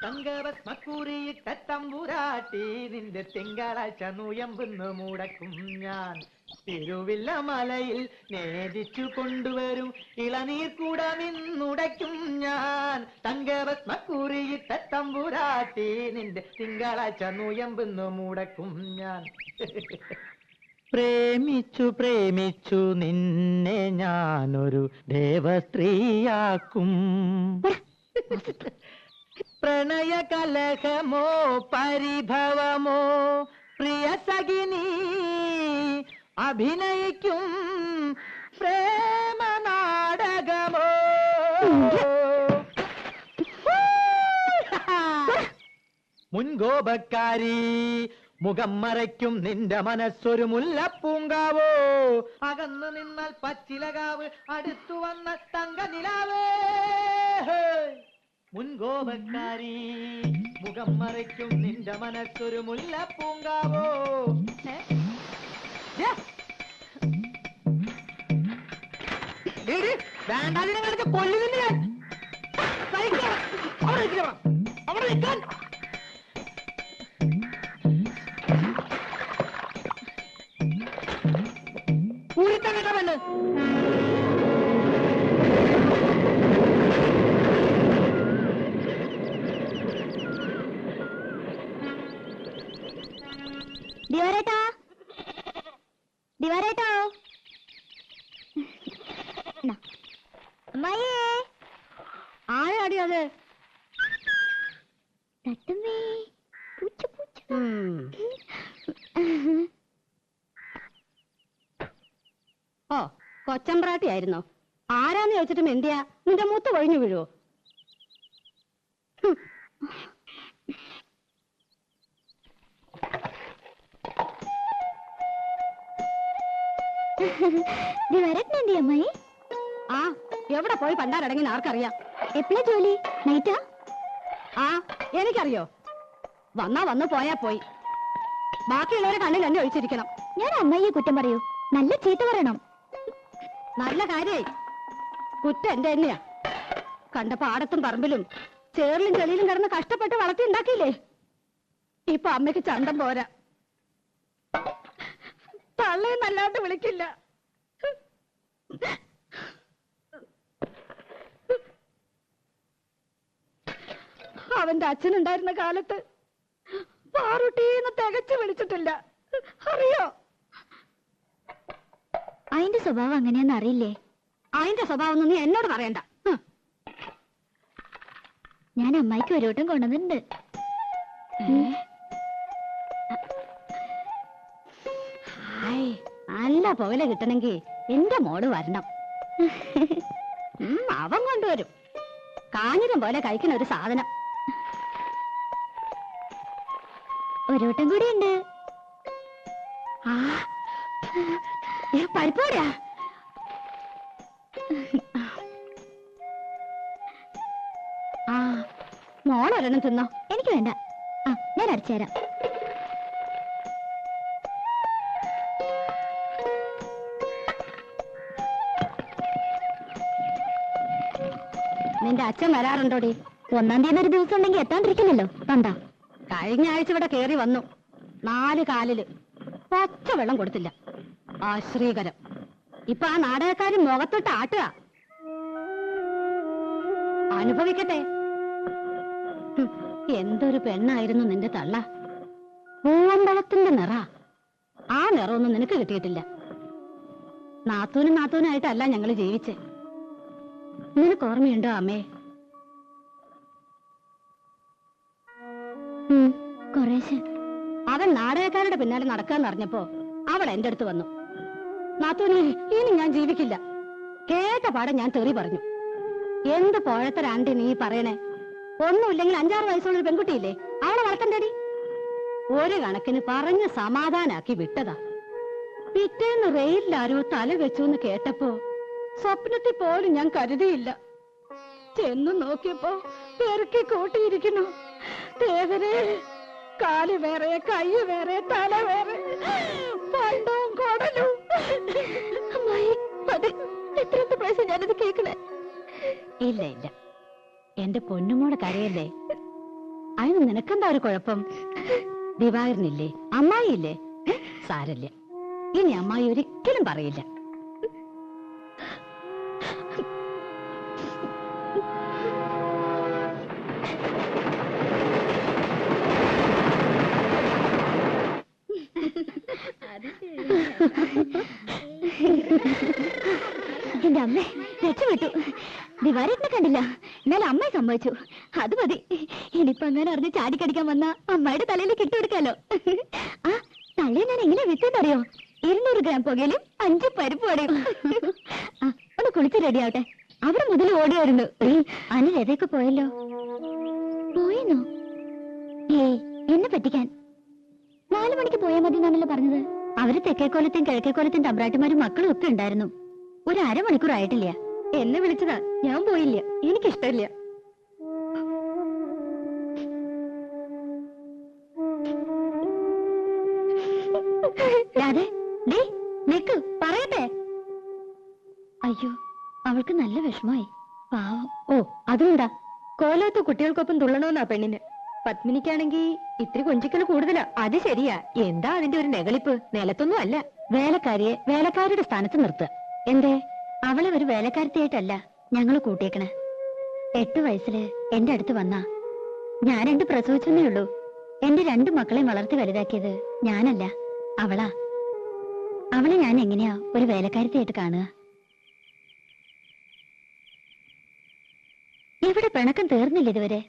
തങ്കഭസ്മക്കുറിയിട്ട തമ്പുരാട്ടി നിന്റെ തിങ്കളാഴ്ച നുയമ്പെന്ന് മുടക്കും ഞാൻ. തിരുവില്ല മലയിൽ നേദിച്ചു കൊണ്ടുവരും ഇളനീർ കൂടമിന്നുടയ്ക്കും ഞാൻ. തങ്കഭസ്മക്കുറിയിട്ട തമ്പുരാട്ടി നിന്റെ തിങ്കളാഴ്ച നുയമ്പെന്ന് മുടക്കും ഞാൻ. പ്രേമിച്ചു പ്രേമിച്ചു നിന്നെ ഞാനൊരു ദേവസ്ത്രീയാക്കും. പ്രണയ കലഹമോ പരിഭവമോ പ്രിയ സഖിനി അഭിനയിക്കും പ്രേമ നാടകമോ. മുൻകോപക്കാരി മുഖം മറയ്ക്കും നിന്റെ മനസ്സൊരു മുല്ലപ്പൂങ്കാവോ. അകന്നു നിന്നാൽ പച്ചിലകാവ് അടുത്തു വന്ന തങ്ക നിലാവേ. മുൻകോപക്കാരി മുഖം മറയ്ക്കും നിന്റെ മനസ്സൊരു മുല്ലപ്പൂങ്കാവോ. വേണ്ടാതിനെ കളിച്ച് കൊല്ലുന്നില്ല ഞാൻ. അവിടെ നിൽക്കാൻ പൂരിത്തം കേട്ടവന് ദിവാരേട്ടാ, ദിവാരേട്ടാ, അമ്മായിയേ, ആരാടി അത്? തട്ടുമ്മേ, പൂച്ച പൂച്ച. ഓ, കൊച്ചമ്പ്രാട്ടി ആയിരുന്നോ? ആരാന്ന് ചോദിച്ചിട്ടും എന്തിയാ നിന്റെ മൂത്ത് കൊഴിഞ്ഞു വീഴുവോ? ദിവാരേട്ടനെന്തി അമ്മായി? ആ, എവിടെ പോയി പണ്ടാരടങ്ങി ആർക്കറിയാം? എപ്പോഴാ ജോലി? നൈറ്റാ? ആ, എനിക്കറിയോ. വന്നാ വന്നു പോയാ പോയി. ബാക്കിയുള്ളവരെ കണ്ണിൽ എന്നെ ഒഴിച്ചിരിക്കണം. ഞാൻ അമ്മായിയെ കുറ്റം പറയൂ? നല്ല ചീത്ത പറയണം. നല്ല കാര്യായി. കുറ്റം എന്റെ തന്നെയാ. കണ്ട പാടത്തും പറമ്പിലും ചേറിലും ചെളിയിലും കിടന്ന് കഷ്ടപ്പെട്ട് വളർത്തി ഉണ്ടാക്കിയില്ലേ. ഇപ്പൊ അമ്മയ്ക്ക് ചന്തം പോരാ. തള്ളയെന്നല്ലാണ്ട് വിളിക്കില്ല. അവന്റെ അച്ഛനുണ്ടായിരുന്ന കാലത്ത് പാറുട്ടീന്ന് തികച്ചു വിളിച്ചിട്ടില്ല. അറിയോ? അതിന്റെ സ്വഭാവം അങ്ങനെയാന്ന് അറിയില്ലേ? അതിന്റെ സ്വഭാവം ഒന്നും നീ എന്നോട് പറയണ്ട. ഞാൻ അമ്മായിക്ക് ഒരു വട്ടം കൊണ്ടുവന്നിട്ടുണ്ട്. നല്ല പുകല കിട്ടണമെങ്കിൽ എന്റെ മോള് വരണം. അവൻ കൊണ്ടുവരും. കാഞ്ഞിരം പോലെ കഴിക്കുന്ന ഒരു സാധനം. ഒരു വട്ടം കൂടി ഉണ്ട്. പരിപ്പോടാ. ആ, മോളൊരെണ്ണം തിന്നോ. എനിക്ക് വേണ്ട. ആ, ഞാൻ അടിച്ചുതരാം. നിന്റെ അച്ഛൻ വരാറുണ്ടോടി? 1-ാം തീയതി ഒരു ദിവസം ഉണ്ടെങ്കിൽ എത്താണ്ടിരിക്കില്ലല്ലോ. തന്താ കഴിഞ്ഞ ആഴ്ച ഇവിടെ കേറി വന്നു. 4 കാലില് പച്ച വെള്ളം കൊടുത്തില്ല. ആശ്രീകരം. ഇപ്പൊ ആ നാടകക്കാരൻ മുഖത്തൊട്ട് ആട്ടുക. അനുഭവിക്കട്ടെ. എന്തൊരു പെണ്ണായിരുന്നു നിന്റെ തള്ള. പൂവമ്പളത്തിന്റെ നിറ. ആ നിറമൊന്നും നിനക്ക് കിട്ടിയിട്ടില്ല. നാത്തൂനായിട്ടല്ല ഞങ്ങള് ജീവിച്ചേ. നിനക്ക് ഓർമ്മയുണ്ടോ അമ്മേ? കുറേശ്ശെ. അവൻ നാടകക്കാരുടെ പിന്നാലെ നടക്കാന്ന് അറിഞ്ഞപ്പോ അവൾ എന്റെ അടുത്ത് വന്നു. നാത്തൂനെ, ഇനി ഞാൻ ജീവിക്കില്ല. കേട്ട പാടെ ഞാൻ തെറി പറഞ്ഞു. എന്ത് പോഴത്തരാണ്ടി നീ പറയണേ? ഒന്നുമില്ലെങ്കിൽ 5-6 വയസ്സുള്ളൊരു പെൺകുട്ടിയില്ലേ, അവളെ വളർത്തണ്ടേടി. ഒരു കണക്കിന് പറഞ്ഞ് സമാധാനാക്കി വിട്ടതാ. പിറ്റേന്ന് റെയിലാരോ തല വെച്ചു എന്ന് കേട്ടപ്പോ സ്വപ്നത്തിൽ പോലും ഞാൻ കരുതിയില്ല. ചെന്നു നോക്കിയപ്പോ പെറുക്കി കൂട്ടിയിരിക്കുന്നു. ദേവരെ, കാല് വേറെ, കൈ വേറെ, തല വേറെ, പണ്ടവും കൊടലും. എത്രത്തെ പ്രാവശ്യം ഞാനത് കേൾക്കണേ? ഇല്ല ഇല്ല, എന്റെ പൊന്നുമോടെ കരയല്ലേ. അതിന് നിനക്കെന്താ ഒരു കുഴപ്പം? ദിവാകരനില്ലേ, അമ്മായിയില്ലേ? സാരല്ല, ഇനി അമ്മായി ഒരിക്കലും പറയില്ല. എന്റെ അമ്മ രക്ഷപ്പെട്ടു. ദിവാരേട്ടനെ കണ്ടില്ല, എന്നാൽ അമ്മയെ സംഭവിച്ചു. അത് മതി. ഇനിയിപ്പോ അങ്ങനെ അറിഞ്ഞ് ചാടിക്കടിക്കാൻ വന്ന അമ്മയുടെ തലയിൽ കിട്ടുകൊടുക്കാലോ. ആ തലയിൽ ഞാൻ എങ്ങനെ വിത്തെന്നറിയോ? 200 ഗ്രാം പുകയിലും 5 പരിപ്പ് വടയും. ആ ഒന്ന് കുളിച്ച് റെഡിയാവട്ടെ. അവിടെ മുതൽ ഓടി വരുന്നു. അന്ന് രഥയൊക്കെ പോയല്ലോ. പോയെന്നോ? ഏയ് എന്നെ പറ്റിക്കാൻ. 4 മണിക്ക് പോയാൽ മതി എന്നാണല്ലോ പറഞ്ഞത്. അവര് തെക്കേക്കോലത്തെയും കിഴക്കേക്കോലത്തെയും തമ്പ്രാട്ടിമാരും മക്കളും ഒക്കെ ഉണ്ടായിരുന്നു. ഒരു അരമണിക്കൂർ ആയിട്ടില്ല. എന്നെ വിളിച്ചതാ, ഞാൻ പോയില്ല. എനിക്കിഷ്ടമില്ല. രാധേ, നിക്ക് പറയട്ടെ. അയ്യോ, അവൾക്ക് നല്ല വിഷമായി. പാവം. ഓ അതുകൊണ്ടാ, കോലത്ത് കുട്ടികൾക്കൊപ്പം തുള്ളണമെന്നാ പെണ്ണിന്. പത്മിനിക്കാണെങ്കി ഇത്തിരി കൊഞ്ചിക്കൽ കൂടുതലാ. അത് ശരിയാ. എന്താ അതിന്റെ ഒരു നെകളിപ്പ്? നിലത്തൊന്നും അല്ല. വേലക്കാരിയെ വേലക്കാരുടെ സ്ഥാനത്ത് നിർത്തുക. എന്തേ? അവളെ ഒരു വേലക്കാരത്തിയായിട്ടല്ല ഞങ്ങള് കൂട്ടിയേക്കണേ. 8 വയസ്സില് എന്റെ അടുത്ത് വന്നാ. ഞാൻ 2 പ്രസവിച്ചെന്നേ ഉള്ളൂ. എന്റെ 2 മക്കളെയും വളർത്തി വലുതാക്കിയത് ഞാനല്ല, അവളാ. അവളെ ഞാൻ എങ്ങനെയാ ഒരു വേലക്കാരത്തിയായിട്ട് കാണുക? ഇവിടെ പിണക്കം തീർന്നില്ല ഇതുവരെ.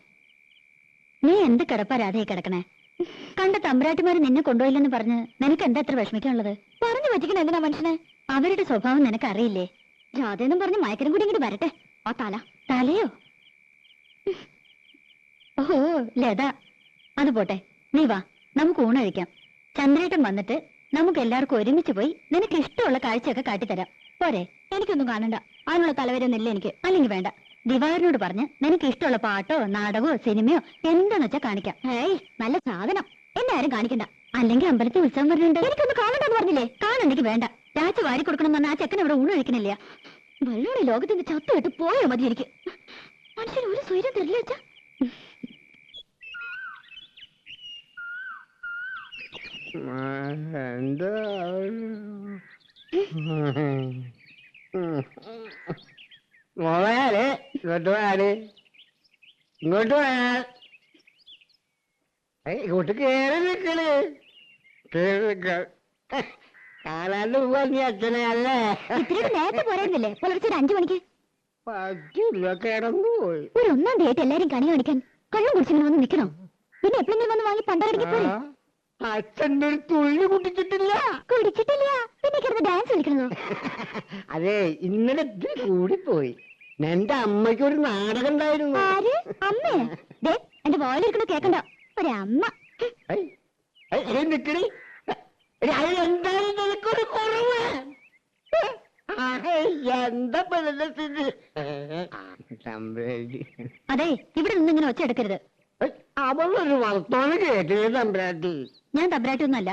നീ എന്ത് കിടപ്പാ രാധയെ കിടക്കണേ? കണ്ട തമ്പ്രാട്ടിമാര് നിന്നെ കൊണ്ടുപോയില്ലെന്ന് പറഞ്ഞ് നിനക്ക് എന്താ അത്ര വിഷമിക്കാനുള്ളത്? പറഞ്ഞു പറ്റിക്കണ എന്തിനാ മനുഷ്യനെ? അവരുടെ സ്വഭാവം നിനക്ക് അറിയില്ലേ? രാധയെന്നും പറഞ്ഞ് മയക്കനും കൂടി ഇങ്ങോട്ട് വരട്ടെ. ആ തലയോ? ഓഹോ ലത, അത് പോട്ടെ. നീ വാ, നമുക്ക് ഊണഴിക്കാം. ചന്ദ്രേട്ടൻ വന്നിട്ട് നമുക്ക് എല്ലാവർക്കും ഒരുമിച്ച് പോയി നിനക്ക് ഇഷ്ടമുള്ള കാഴ്ചയൊക്കെ കാട്ടിത്തരാം. പോരെ? എനിക്കൊന്നും കാണണ്ട. അതിനുള്ള തലവരൊന്നുമില്ല എനിക്ക്. അല്ലെങ്കിൽ വേണ്ട. ദിവാകരനോട് പറഞ്ഞ് നിനക്ക് ഇഷ്ടമുള്ള പാട്ടോ നാടകമോ സിനിമയോ എന്താന്ന് വെച്ചാ കാണിക്കാം. ഏയ് നല്ല സാധനം. എന്നെ ആരും കാണിക്കണ്ട. അല്ലെങ്കിൽ അമ്പലത്തിൽ ഉത്സവം വരുന്നുണ്ട്. എനിക്കൊന്ന് കാണണ്ടെന്ന് പറഞ്ഞില്ലേ? കാണണ്ടെങ്കിൽ വേണ്ട. രാജ വാരി കൊടുക്കണം പറഞ്ഞ ആ ചെക്കൻ ഇവിടെ ഊണ് കഴിക്കണില്ല. വെള്ളോടെ ലോകത്തിന്റെ ചത്തുവിട്ട് പോയോ മതി എനിക്ക്. മനുഷ്യൻ ഒരു സ്വൈര്യം തരില്ല വെച്ചാ. എന്താ മോളെ ഇങ്ങോട്ട് പോയാല് ഇങ്ങോട്ട് പോയാൽ ഇങ്ങോട്ട് കേറി നിക്കണ്. കേറി നിക്ക. കാണാണ്ട് പോവാ നീ അച്ഛനെ അല്ലേ? ഇത്തിരി നേരത്തെ പോരായിരുന്നില്ലേ? പുലർച്ചെ 5 മണിക്ക്. പറ്റില്ല, കിടന്നു പോയി. ഒരു 1-ാം തീയതി എല്ലാരും കണി കാണിക്കാൻ കള്ളം കുടിച്ചിങ്ങനെ വന്ന് നിൽക്കണോ? പിന്നെ എപ്പോഴെങ്കിലും വന്ന് വാങ്ങി പണ്ടടിക്ക് പോരെ. അച്ഛൻ്റെ ഒരു തുള്ളി കുടിച്ചിട്ടില്ല. കുടിച്ചിട്ടില്ല പിന്നെ കിടന്ന് ഡാൻസ് കളിക്കണോ? അതെ, ഇന്നലെ ഇത്തിരി കൂടിപ്പോയി. എന്റെ അമ്മയ്ക്ക് ഒരു നാടകം ഉണ്ടായിരുന്നു. ആര്? അമ്മേ? ദേ എന്റെ വോയിലിരിക്കണ കേക്കണ്ട. ഒരമ്മ. നിക്കണി. എന്തായാലും നിനക്കൊരു കുറവ്. എന്താ സ്ഥിതി? അതെ, ഇവിടെ നിന്ന് ഇങ്ങനെ ഒച്ച എടുക്കരുത്. അവളൊരു വർത്തമാനം കേട്ടില്ല തമ്പ്രാട്ടി. ഞാൻ തമ്പ്രാട്ടി ഒന്നുമല്ല.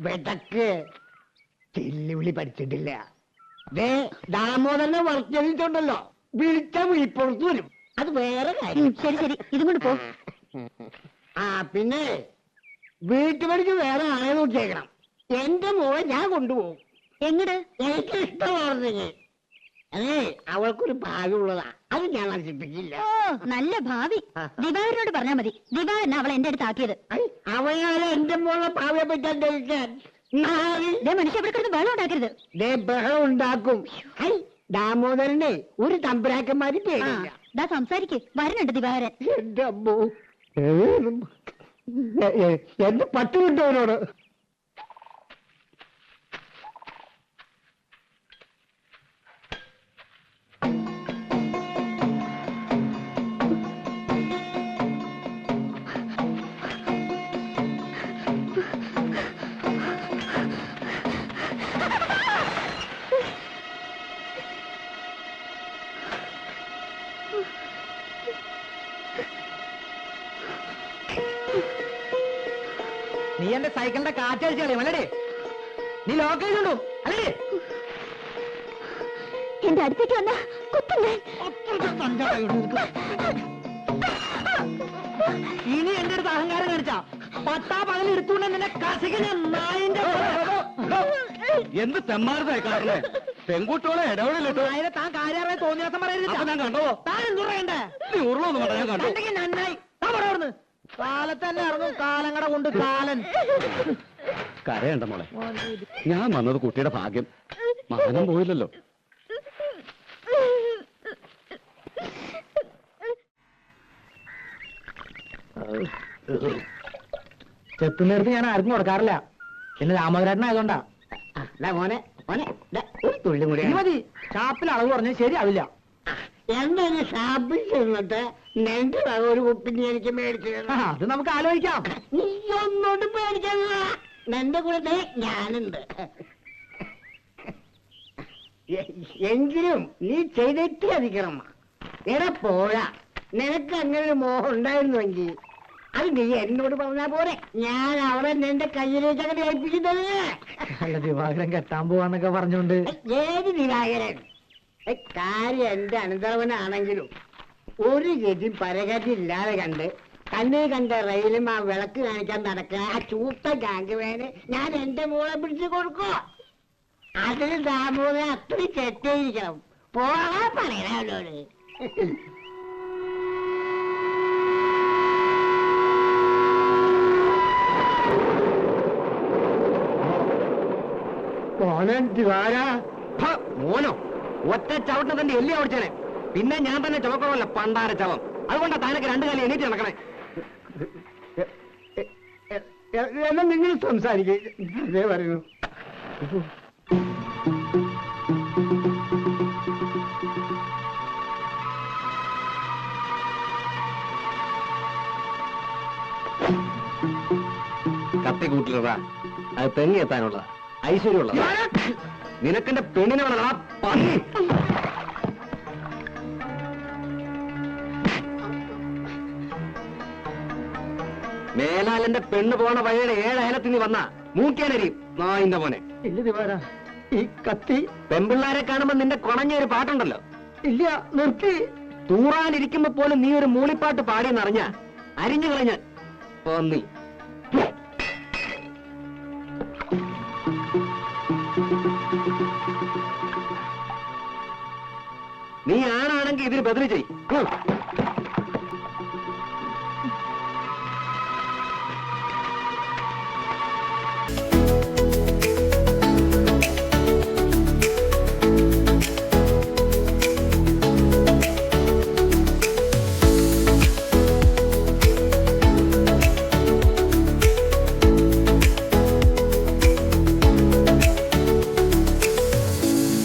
വെതക്ക് ചെല്ലുവിളി പഠിച്ചിട്ടില്ല. ദാമോദരനെ വർത്തിച്ചുണ്ടല്ലോ, വിളിച്ച വിളിപ്പുറത്ത് വരും. അത് വേറെ കാര്യം. ശരി ശരി, ഇതും കൊണ്ട് പോ. പിന്നെ വീട്ടുപടിക്ക് വേറെ ആളെ നോക്കിയേക്കണം. എന്റെ മോളെ ഞാൻ കൊണ്ടുപോകും. എങ്ങട്? എനിക്ക് ഇഷ്ടമാർന്നെങ്കിൽ. അതെ, അവൾക്കൊരു ഭാവി ഉള്ളതാ. അത് ഞാൻ നശിപ്പിക്കില്ല. ഓ നല്ല ഭാവി. ദിവാകരനോട് പറഞ്ഞാ മതി. ദിവാകരൻ അവളെ എന്റെ അടുത്ത് ആക്കിയത്. അവയാലെ എന്റെ മോളെ ഭാവിയെ പറ്റി അന്വേഷിക്കാൻ മനുഷ്യ ഇവിടെ കിടന്ന് വെള്ളം ഉണ്ടാക്കരുത്. ബഹളം ഉണ്ടാക്കും. ദാമോദരനെ ഒരു തമ്പുരാക്കന്മാര് പേടില്ല. ദാ സംസാരിക്ക്. വരുന്നുണ്ട് ദിവാകരൻ. എന്റെ അമ്മോ, എന്റെ പട്ടി കിട്ടവനോട്. നീ എന്റെ സൈക്കിളിന്റെ കാറ്റടിച്ച് കളയും അല്ലേ? നീ ലോക്കലുണ്ടോ അല്ലേ? എന്റെ അടുത്തേക്ക് വന്ന കുത്തും ഞാൻ. ഇനി എന്റെ അടുത്ത് അഹങ്കാരം കാണിച്ച പട്ടാ പകൽ എടുത്തുകൊണ്ട് നിന്നെ കസികനെ നായിന്റെ എന്ത് തെമ്മാരതായി കാണുന്നേ പെൺകുട്ടികളെ ഇടപെടലിട്ടോ അതിനെ താൻ കാര്യമായി തോന്നിയാസം പറയരുത്. ഞാൻ കണ്ടോ താൻ എന്തു പറയണ്ടേ? നീ ഉരുളൊന്നും വേണ്ട ഞാൻ കണ്ടു കണ്ടെങ്കിൽ നന്നായി. താൻ പറ അവിടുന്ന്. കാലത്ത് തന്നെ ഇറങ്ങും കാലങ്ങട കൊണ്ട് കാലൻ. കരയണ്ട മോളെ, ഞാൻ വന്നത് കുട്ടിയുടെ ഭാഗ്യം. മാനം പോയില്ലല്ലോ. ചെത്തുന്നേരത്ത് ഞാൻ ആർക്കും കൊടുക്കാറില്ല. പിന്നെ രാമകരാട്ടനായതുകൊണ്ടാ. മോനെ മോനെ ഒരു തുള്ളി കൂടി ഇനി മതി. ഷാപ്പിൽ അളവ് പറഞ്ഞ് ശരിയാവില്ല. എന്തൊരു ഷാപ്പിൽ ചെന്നിട്ട് നിന്റെ വക ഒരു കുപ്പിന് എനിക്ക് മേടിച്ചു അത് നമുക്ക് ആലോചിക്കാം. നീ ഒന്നോട്ട് പേടിക്കല്ല, നിന്റെ കൂടെ ഞാനുണ്ട്. എങ്കിലും നീ ചെയ്തിട്ട് അധികണം. എടാ പോരാ, നിനക്ക് അങ്ങനെ ഒരു മോഹം ഉണ്ടായിരുന്നുവെങ്കിൽ അത് നീ എന്നോട് പറഞ്ഞാ പോരെ. ഞാൻ അവിടെ നിന്റെ കയ്യിലേക്ക് അങ്ങനെ ഏൽപ്പിക്കുന്നത്. അല്ല, ദിവാകരൻ കെട്ടാൻ പോവാന്നൊക്കെ പറഞ്ഞോണ്ട്. ഏത് ദിവാകരൻ? കാര്യം എന്റെ അനന്തരവനാണെങ്കിലും ഒരു ഗതി പരകതി ഇല്ലാതെ കണ്ട് കണ്ണീർ കണ്ട റെയിലും ആ വിളക്ക് കാണിക്കാൻ നടക്കുക ആ ചൂത്ത ഗാംഗുവേന് ഞാൻ എന്റെ മോളെ പിടിച്ചു കൊടുക്കോ? അതിന് ദാമോദരൻ അത്രയും കെട്ടിയിരിക്കണം. പോകാൻ പറയണവരോട്. മോനൻ ദിവാര. മോനോ? ഒറ്റ ചവിട്ടിന് തന്റെ എല്ലി ഓടിച്ചേനെ. പിന്നെ ഞാൻ തന്നെ ചുമക്കണമല്ല പണ്ടാര ചവം. അതുകൊണ്ടാ താനൊക്കെ രണ്ടു കാലം എണീറ്റ് നടക്കണേ. എന്നാ നിങ്ങൾ സംസാരിക്കേ. അതേ പറയുന്നു. കത്തി കൂട്ടിലതാ, അത് തെങ്ങി എത്താനുള്ളതാ, ഐശ്വര്യമുള്ളതാ. നിനക്കെന്റെ പെണ്ണിനെ വേണം ആ പന്നി. മേലാലെന്റെ പെണ്ണ് പോണ വഴിയുടെ 7 അയലത്തിൽ നീ വന്ന മൂക്കിയാനരിയും നായിന്റെ മോനെ. ഇല്ല ദിവാര, ഈ കത്തി പെമ്പിള്ളാരെ കാണുമ്പോ നിന്റെ കുണഞ്ഞൊരു പാട്ടുണ്ടല്ലോ. ഇല്ല, നിർത്തി. തൂറാനിരിക്കുമ്പോ പോലും നീ ഒരു മൂളിപ്പാട്ട് പാടിയെന്നറിഞ്ഞ അരിഞ്ഞു കളഞ്ഞ പന്നി. നീ ആണാണെങ്കിൽ ഇതിന് ബദല് ചെയ്.